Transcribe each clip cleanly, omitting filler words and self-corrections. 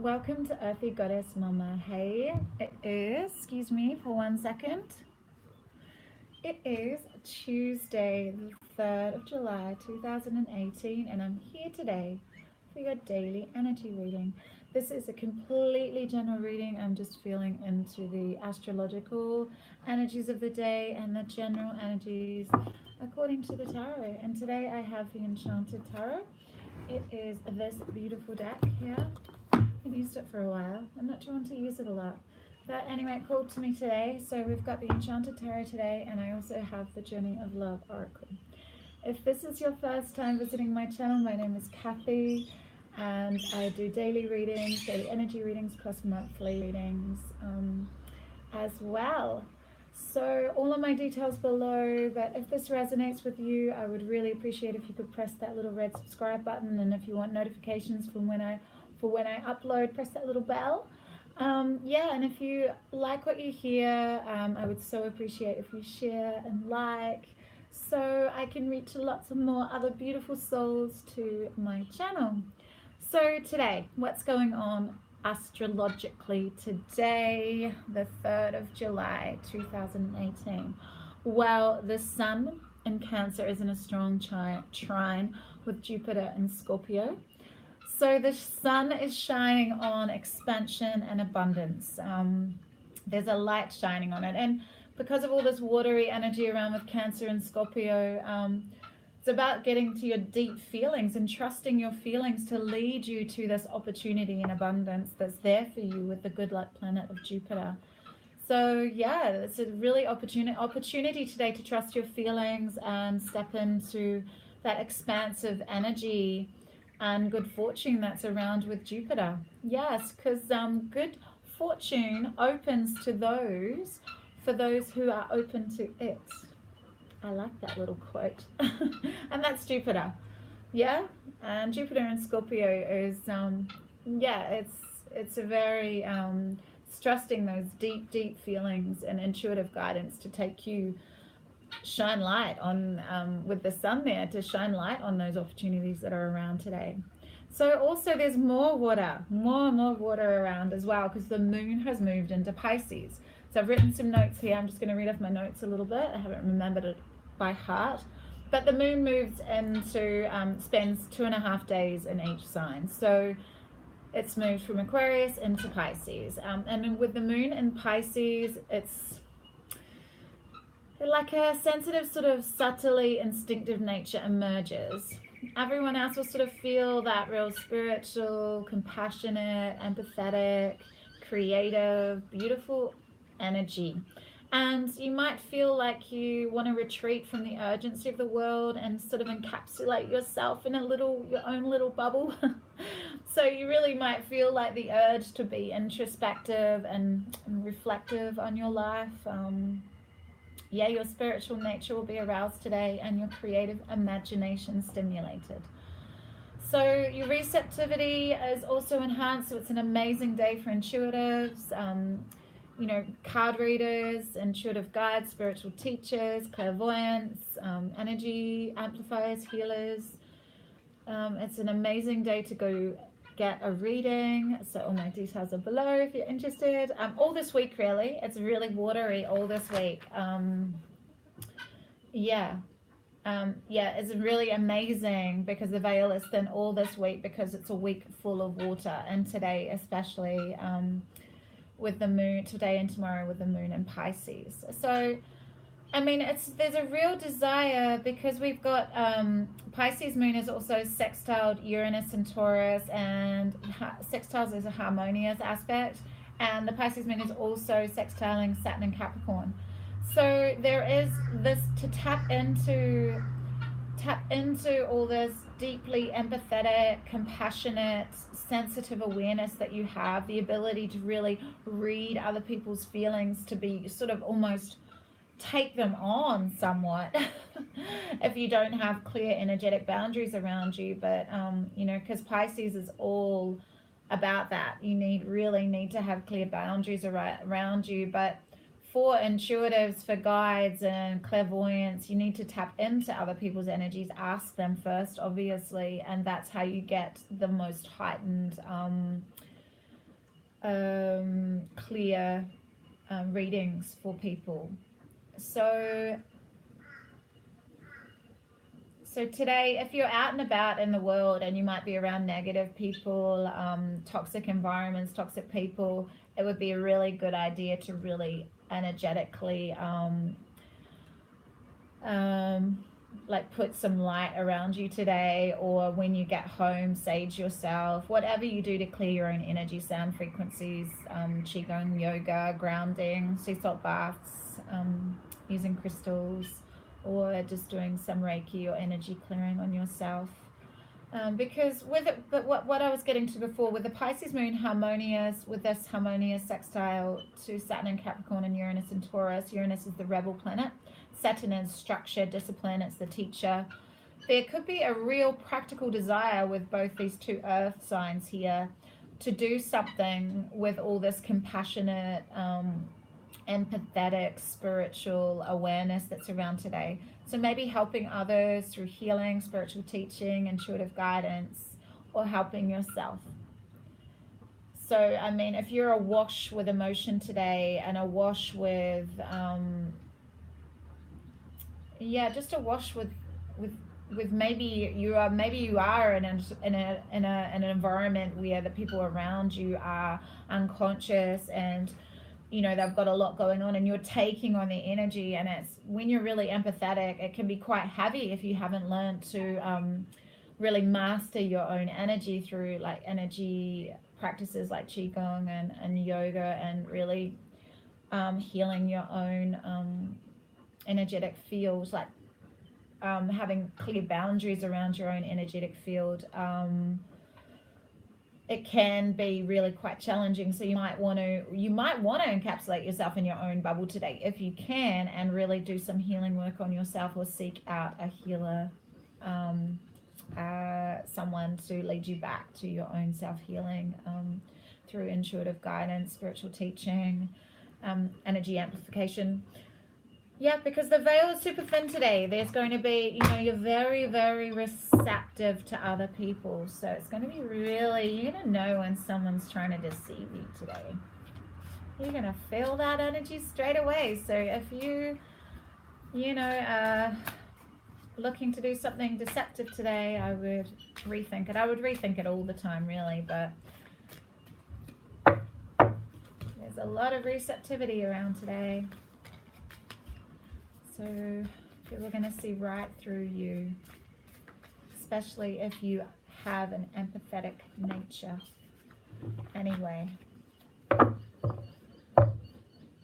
Welcome to Earthy Goddess Mama. Hey, it is, excuse me for 1 second. It is Tuesday, the 3rd of July, 2018, and I'm here today for your daily energy reading. This is a completely general reading. I'm just feeling into the astrological energies of the day and the general energies according to the tarot. And today I have the Enchanted Tarot. It is this beautiful deck here. I've used it for a while. I'm not drawn to use it a lot. But anyway, it called to me today. So we've got the Enchanted Tarot today, and I also have the Journey of Love Oracle. If this is your first time visiting my channel, my name is Kathy, and I do daily readings, daily energy readings, plus monthly readings as well. So all of my details below, but if this resonates with you, I would really appreciate if you could press that little red subscribe button, and if you want notifications from when I upload, press that little bell. Yeah, and if you like what you hear, I would so appreciate if you share and like, so I can reach lots of more other beautiful souls to my channel. So today, what's going on astrologically today, the 3rd of July 2018? Well, the sun in Cancer is in a strong trine with Jupiter in Scorpio. So the sun is shining on expansion and abundance. There's a light shining on it. And because of all this watery energy around with Cancer and Scorpio, it's about getting to your deep feelings and trusting your feelings to lead you to this opportunity and abundance that's there for you with the good luck planet of Jupiter. So yeah, it's a really opportunity today to trust your feelings and step into that expansive energy and good fortune that's around with Jupiter. Yes, because good fortune opens to those, for those who are open to it. I like that little quote. And that's Jupiter. Yeah, and Jupiter in Scorpio is, yeah, it's a very, it's trusting those deep feelings and intuitive guidance to take you, shine light on, with the sun there, to shine light on those opportunities that are around today. So also there's more water around as well, because the moon has moved into Pisces. So I've written some notes here. I'm just going to read off my notes a little bit. I haven't remembered it by heart, but the moon moves into, spends 2.5 days in each sign. So it's moved from Aquarius into Pisces, and with the moon in Pisces, it's like a sensitive, sort of subtly instinctive nature emerges. Everyone else will sort of feel that real spiritual, compassionate, empathetic, creative, beautiful energy. And you might feel like you want to retreat from the urgency of the world and sort of encapsulate yourself in your own little bubble. So you really might feel like the urge to be introspective and reflective on your life. Yeah, your spiritual nature will be aroused today and your creative imagination stimulated. So your receptivity is also enhanced, so it's an amazing day for intuitives, you know, card readers, intuitive guides, spiritual teachers, clairvoyants, energy amplifiers, healers. It's an amazing day to go get a reading. So all my details are below if you're interested. All this week, really. It's really watery all this week. Yeah, it's really amazing because the veil is thin all this week, because it's a week full of water, and today especially, with the moon, today and tomorrow with the moon in Pisces. So I mean, there's a real desire, because we've got Pisces moon is also sextiled Uranus and Taurus, and sextiles is a harmonious aspect, and the Pisces moon is also sextiling Saturn and Capricorn. So there is this to tap into all this deeply empathetic, compassionate, sensitive awareness that you have, the ability to really read other people's feelings, to be sort of almost take them on somewhat if you don't have clear energetic boundaries around you. But you know, because Pisces is all about that, you really need to have clear boundaries around you. But for intuitives, for guides and clairvoyants, you need to tap into other people's energies, ask them first, obviously, and that's how you get the most heightened clear readings for people. So today, if you're out and about in the world and you might be around negative people, toxic environments, toxic people, it would be a really good idea to really energetically like put some light around you today, or when you get home, sage yourself, whatever you do to clear your own energy, sound frequencies, qigong, yoga, grounding, sea salt baths, using crystals, or just doing some Reiki or energy clearing on yourself. Because with it, but what I was getting to before, with the Pisces moon harmonious, with this harmonious sextile to Saturn in Capricorn and Uranus in Taurus, Uranus is the rebel planet, Saturn is structure, discipline, it's the teacher. There could be a real practical desire with both these two earth signs here to do something with all this compassionate, empathetic, spiritual awareness that's around today. So maybe helping others through healing, spiritual teaching, intuitive guidance, or helping yourself. So, I mean, if you're awash with emotion today and awash with, just awash with maybe you are in an environment where the people around you are unconscious, and you know they've got a lot going on, and you're taking on the energy, and it's when you're really empathetic, it can be quite heavy if you haven't learned to really master your own energy through like energy practices like qigong and yoga, and really healing your own energetic field, like having clear boundaries around your own energetic field. It can be really quite challenging, so you might want to encapsulate yourself in your own bubble today if you can, and really do some healing work on yourself, or seek out a healer, someone to lead you back to your own self-healing through intuitive guidance, spiritual teaching, energy amplification. Yeah, because the veil is super thin today. There's going to be, you're very, very receptive to other people. So it's going to be really, you're going to know when someone's trying to deceive you today. You're going to feel that energy straight away. So if you, looking to do something deceptive today, I would rethink it. I would rethink it all the time, really. But there's a lot of receptivity around today. So people are going to see right through you, especially if you have an empathetic nature. Anyway,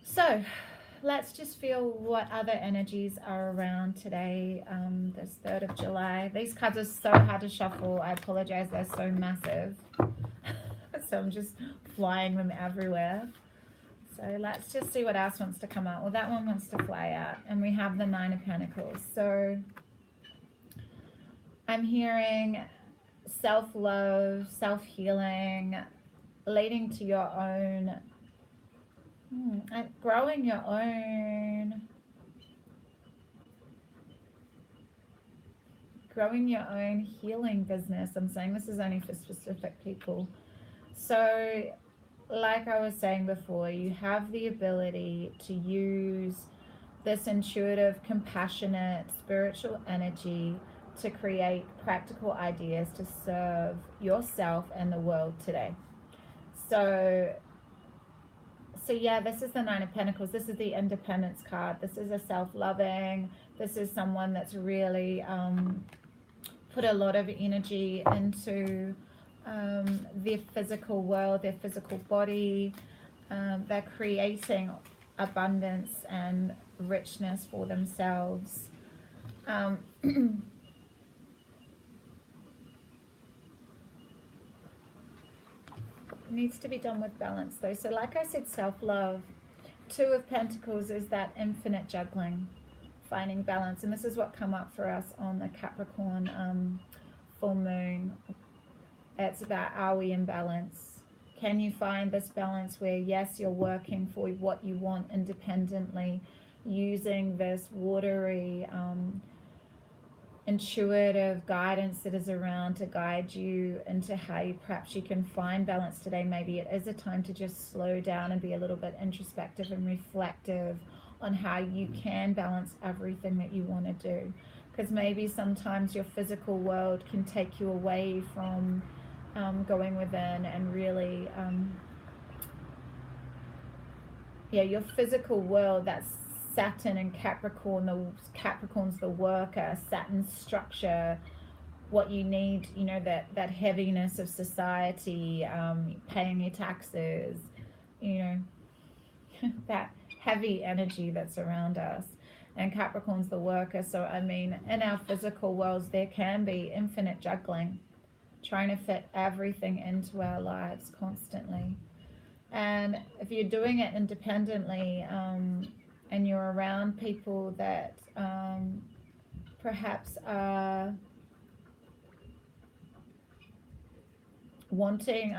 so let's just feel what other energies are around today, this 3rd of July. These cards are so hard to shuffle. I apologize, they're so massive. So I'm just flying them everywhere. So let's just see what else wants to come out. Well, that one wants to fly out. And we have the 9 of Pentacles. So I'm hearing self-love, self-healing, leading to your own, growing your own healing business. I'm saying this is only for specific people. So like I was saying before, you have the ability to use this intuitive, compassionate, spiritual energy to create practical ideas to serve yourself and the world today. So yeah, this is the 9 of Pentacles. This is the independence card. This is a self-loving. This is someone that's really put a lot of energy into their physical world, their physical body. They're creating abundance and richness for themselves. Needs to be done with balance though. So like I said, self-love. 2 of Pentacles is that infinite juggling, finding balance. And this is what come up for us on the Capricorn full moon. It's about, are we in balance? Can you find this balance where, yes, you're working for what you want independently, using this watery intuitive guidance that is around to guide you into how you perhaps you can find balance today. Maybe it is a time to just slow down and be a little bit introspective and reflective on how you can balance everything that you want to do, because maybe sometimes your physical world can take you away from going within and really your physical world. That's Saturn and Capricorn. Capricorn's the worker, Saturn's structure, what you need, you know, that heaviness of society, paying your taxes, you know, that heavy energy that's around us. And Capricorn's the worker. So I mean, in our physical worlds there can be infinite juggling, trying to fit everything into our lives constantly. And if you're doing it independently, and you're around people that perhaps are wanting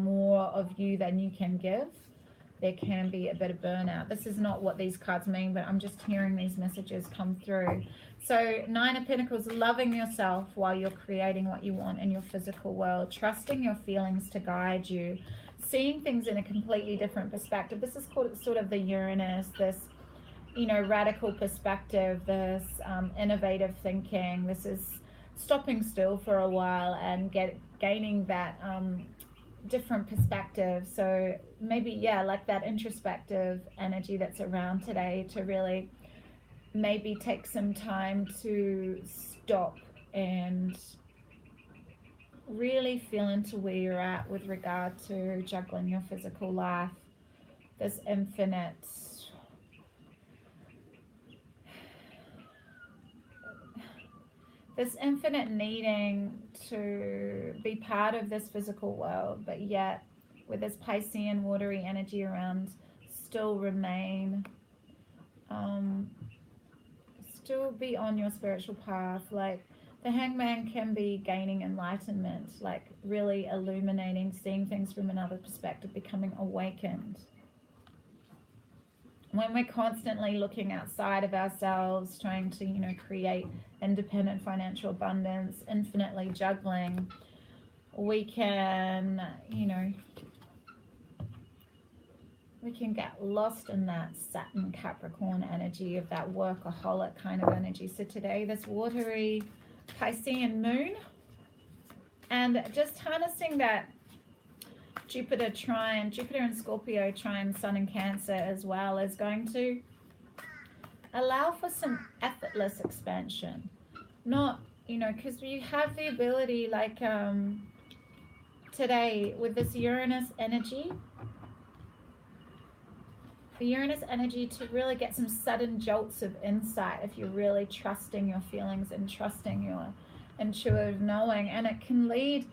more of you than you can give, there can be a bit of burnout. This is not what these cards mean, but I'm just hearing these messages come through. So 9 of Pentacles, loving yourself while you're creating what you want in your physical world, trusting your feelings to guide you, seeing things in a completely different perspective. This is called sort of the Uranus, this, you know, radical perspective, this innovative thinking. This is stopping still for a while and gaining that different perspective. So maybe, yeah, like that introspective energy that's around today, to really maybe take some time to stop and really feel into where you're at with regard to juggling your physical life. This infinite needing to be part of this physical world, but yet with this Piscean watery energy around, still remain, still be on your spiritual path. Like the Hangman can be gaining enlightenment, like really illuminating, seeing things from another perspective, becoming awakened. When we're constantly looking outside of ourselves, trying to, you know, create independent financial abundance, infinitely juggling, we can, you know, we can get lost in that Saturn Capricorn energy of that workaholic kind of energy. So today, this watery Piscean moon, and just harnessing that Jupiter and Scorpio trine Sun and Cancer as well, is going to allow for some effortless expansion. Not, you know, because we have the ability, like today with this Uranus energy, to really get some sudden jolts of insight if you're really trusting your feelings and trusting your intuitive knowing. And it can lead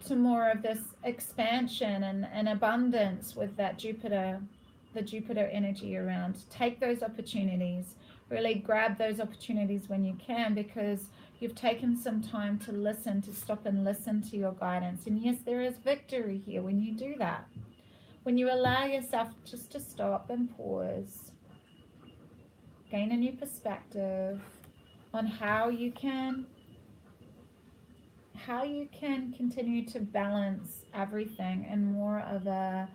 to more of this expansion and abundance with that Jupiter, the Jupiter energy around. Take those opportunities, really grab those opportunities when you can, because you've taken some time to listen, to stop and listen to your guidance. And yes, there is victory here when you do that. When you allow yourself just to stop and pause, gain a new perspective on how you can continue to balance everything in more of a,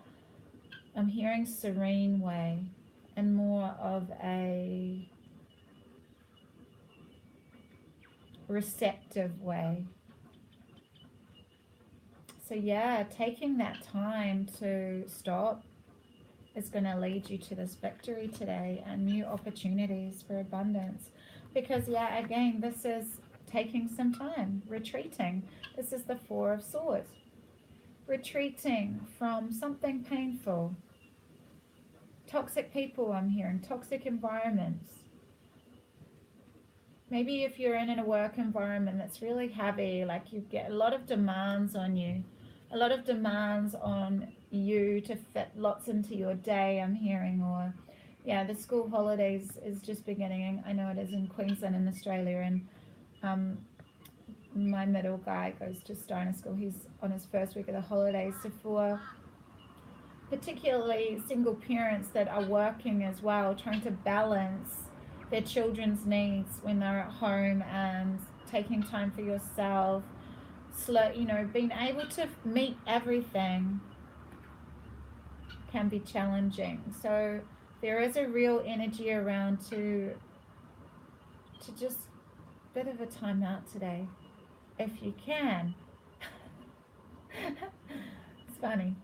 I'm hearing serene way, and more of a receptive way. So yeah, taking that time to stop is going to lead you to this victory today and new opportunities for abundance. Because yeah, again, this is taking some time, retreating. This is the Four of Swords. Retreating from something painful. Toxic people, I'm hearing, toxic environments. Maybe if you're in a work environment that's really heavy, like you get a lot of demands on you, a lot of demands on you to fit lots into your day, I'm hearing. Or yeah, the school holidays is just beginning. I know it is in Queensland in Australia, and my middle guy goes to Steiner School. He's on his first week of the holidays. So for particularly single parents that are working as well, trying to balance their children's needs when they're at home, and taking time for yourself, slow, you know, being able to meet everything can be challenging. So there is a real energy around to just a bit of a time out today, if you can. It's funny.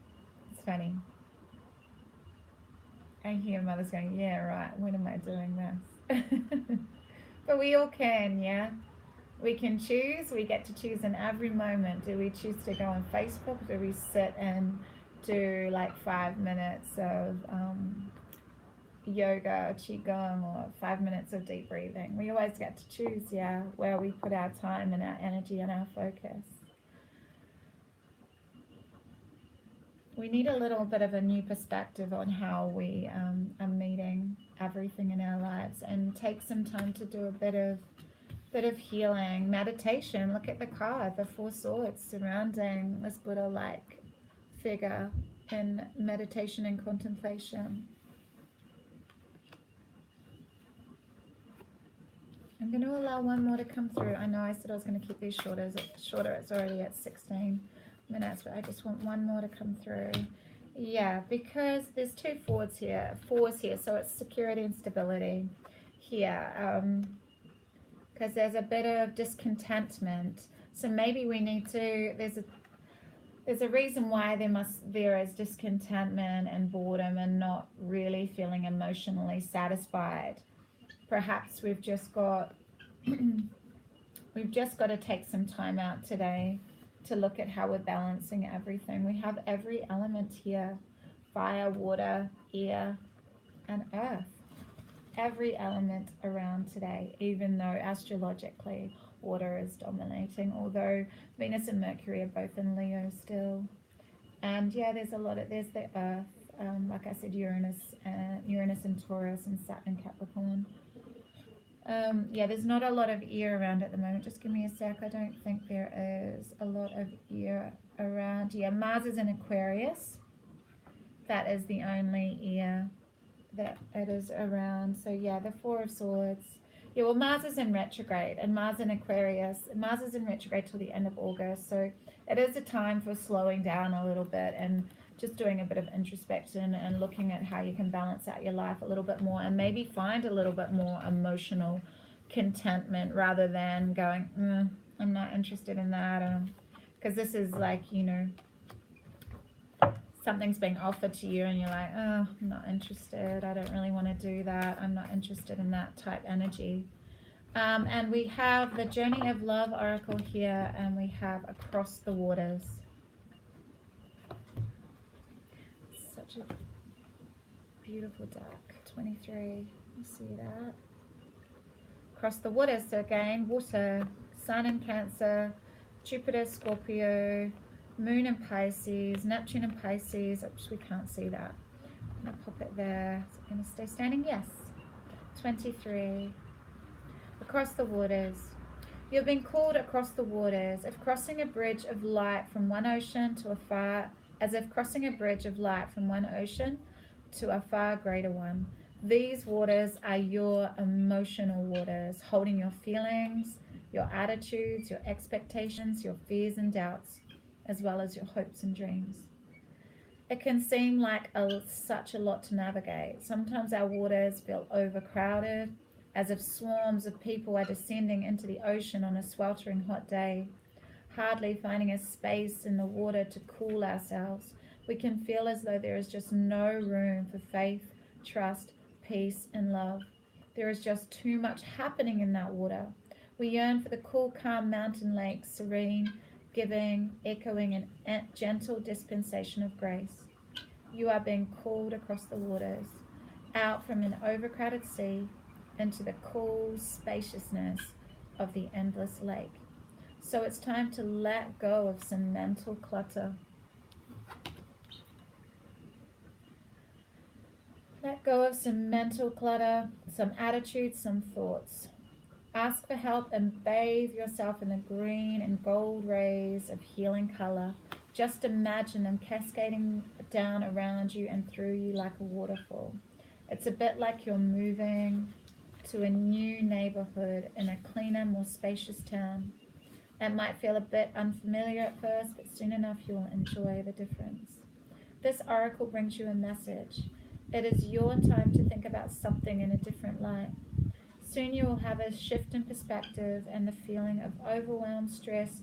It's funny. I hear mothers going, yeah, right, when am I doing this? But we all can, yeah? We can choose. We get to choose in every moment. Do we choose to go on Facebook? Do we sit and do like 5 minutes of yoga or qigong, or 5 minutes of deep breathing? We always get to choose, yeah, where we put our time and our energy and our focus. We need a little bit of a new perspective on how we are meeting everything in our lives, and take some time to do a bit of healing, meditation. Look at the card, the Four Swords, surrounding this Buddha-like figure in meditation and contemplation. I'm going to allow one more to come through. I know I said I was going to keep these shorter. It's already at 16 minutes, but I just want one more to come through. Yeah, because there's two fours here, so it's security and stability here. Because there's a bit of discontentment. So maybe we need to, there's a reason why there is discontentment and boredom and not really feeling emotionally satisfied. Perhaps we've just got to take some time out today to look at how we're balancing everything. We have every element here: fire, water, air, and earth. Every element around today, even though astrologically water is dominating, although Venus and Mercury are both in Leo still. And yeah, there's the earth, like I said, Uranus and Taurus, and Saturn and Capricorn. Yeah, there's not a lot of air around at the moment. Just give me a sec. I don't think there is a lot of air around. Yeah, Mars is in Aquarius. That is the only air that it is around. So yeah, the Four of Swords. Yeah, well, Mars is in retrograde, and Mars in Aquarius. Mars is in retrograde till the end of August. So it is a time for slowing down a little bit and just doing a bit of introspection and looking at how you can balance out your life a little bit more, and maybe find a little bit more emotional contentment, rather than going, I'm not interested in that. Because this is like, you know, something's being offered to you and you're like, oh, I'm not interested. I don't really want to do that. I'm not interested in that type energy. And we have the Journey of Love Oracle here, and we have Across the Waters. Such a beautiful deck. 23. You see that? Across the Waters. So again, water, Sun in Cancer, Jupiter, Scorpio, Moon in Pisces, Neptune in Pisces. Oops, we can't see that. I'm going to pop it there. Is it going to stay standing? Yes. 23. Across the waters. You've been called across the waters, if crossing a bridge of light from one ocean to a far, as if crossing a bridge of light from one ocean to a far greater one. These waters are your emotional waters, holding your feelings, your attitudes, your expectations, your fears and doubts, as well as your hopes and dreams. It can seem like such a lot to navigate. Sometimes our waters feel overcrowded, as if swarms of people are descending into the ocean on a sweltering hot day, hardly finding a space in the water to cool ourselves. We can feel as though there is just no room for faith, trust, peace, and love. There is just too much happening in that water. We yearn for the cool, calm mountain lakes, serene, giving, echoing, and gentle dispensation of grace. You are being called across the waters, out from an overcrowded sea, into the cool spaciousness of the endless lake. So it's time to let go of some mental clutter. Let go of some mental clutter, some attitudes, some thoughts. Ask for help and bathe yourself in the green and gold rays of healing color. Just imagine them cascading down around you and through you like a waterfall. It's a bit like you're moving to a new neighborhood in a cleaner, more spacious town. It might feel a bit unfamiliar at first, but soon enough you will enjoy the difference. This oracle brings you a message. It is your time to think about something in a different light. Soon you will have a shift in perspective, and the feeling of overwhelm, stress,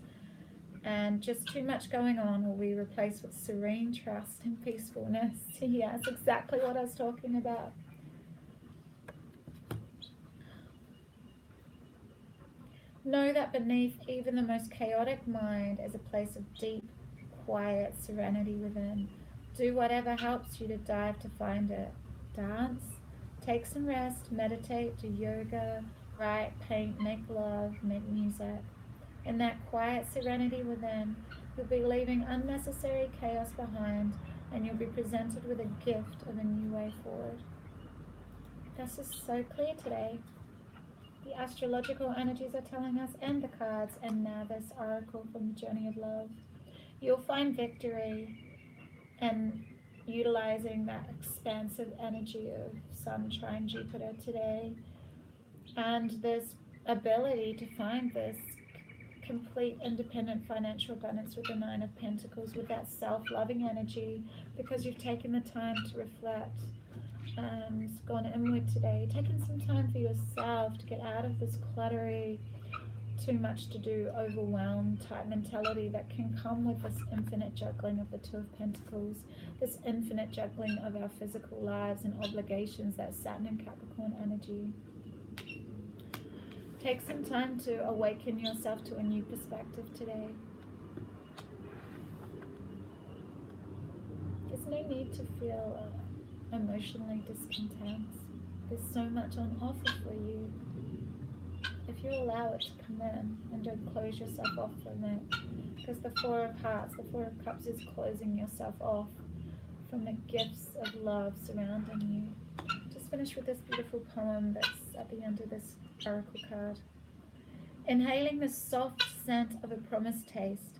and just too much going on will be replaced with serene trust and peacefulness. Yes, exactly what I was talking about. Know that beneath even the most chaotic mind is a place of deep, quiet serenity within. Do whatever helps you to dive to find it. Dance, take some rest, meditate, do yoga, write, paint, make love, make music. In that quiet serenity within, you'll be leaving unnecessary chaos behind, and you'll be presented with a gift of a new way forward. This is so clear today. The astrological energies are telling us, and the cards, and now this oracle from the Journey of Love. You'll find victory in utilizing that expansive energy of Sun trine Jupiter today, and this ability to find this complete independent financial abundance with the Nine of Pentacles, with that self-loving energy, because you've taken the time to reflect and gone inward today, taking some time for yourself to get out of this cluttery, too much to do, overwhelmed type mentality that can come with this infinite juggling of the Two of Pentacles, this infinite juggling of our physical lives and obligations, that Saturn and Capricorn energy. Take some time to awaken yourself to a new perspective today. There's no need to feel emotionally discontent. There's so much on offer for you. If you allow it to come in and don't close yourself off from it, because the Four of Hearts, the Four of Cups is closing yourself off from the gifts of love surrounding you. Just finish with this beautiful poem that's at the end of this oracle card. Inhaling the soft scent of a promised taste,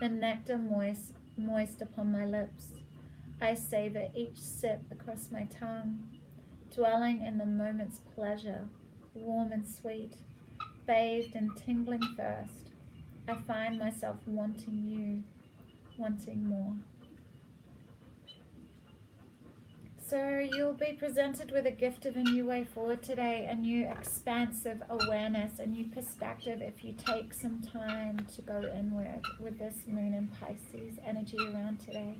the nectar moist upon my lips, I savor each sip across my tongue, dwelling in the moment's pleasure, warm and sweet, bathed in tingling thirst. I find myself wanting you, wanting more. So you'll be presented with a gift of a new way forward today, a new expansive awareness, a new perspective if you take some time to go inward with this Moon and Pisces energy around today.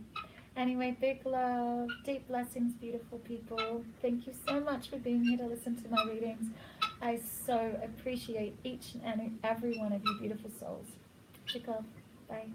Anyway, big love, deep blessings, beautiful people. Thank you so much for being here to listen to my readings. I so appreciate each and every one of you beautiful souls. Big love. Bye.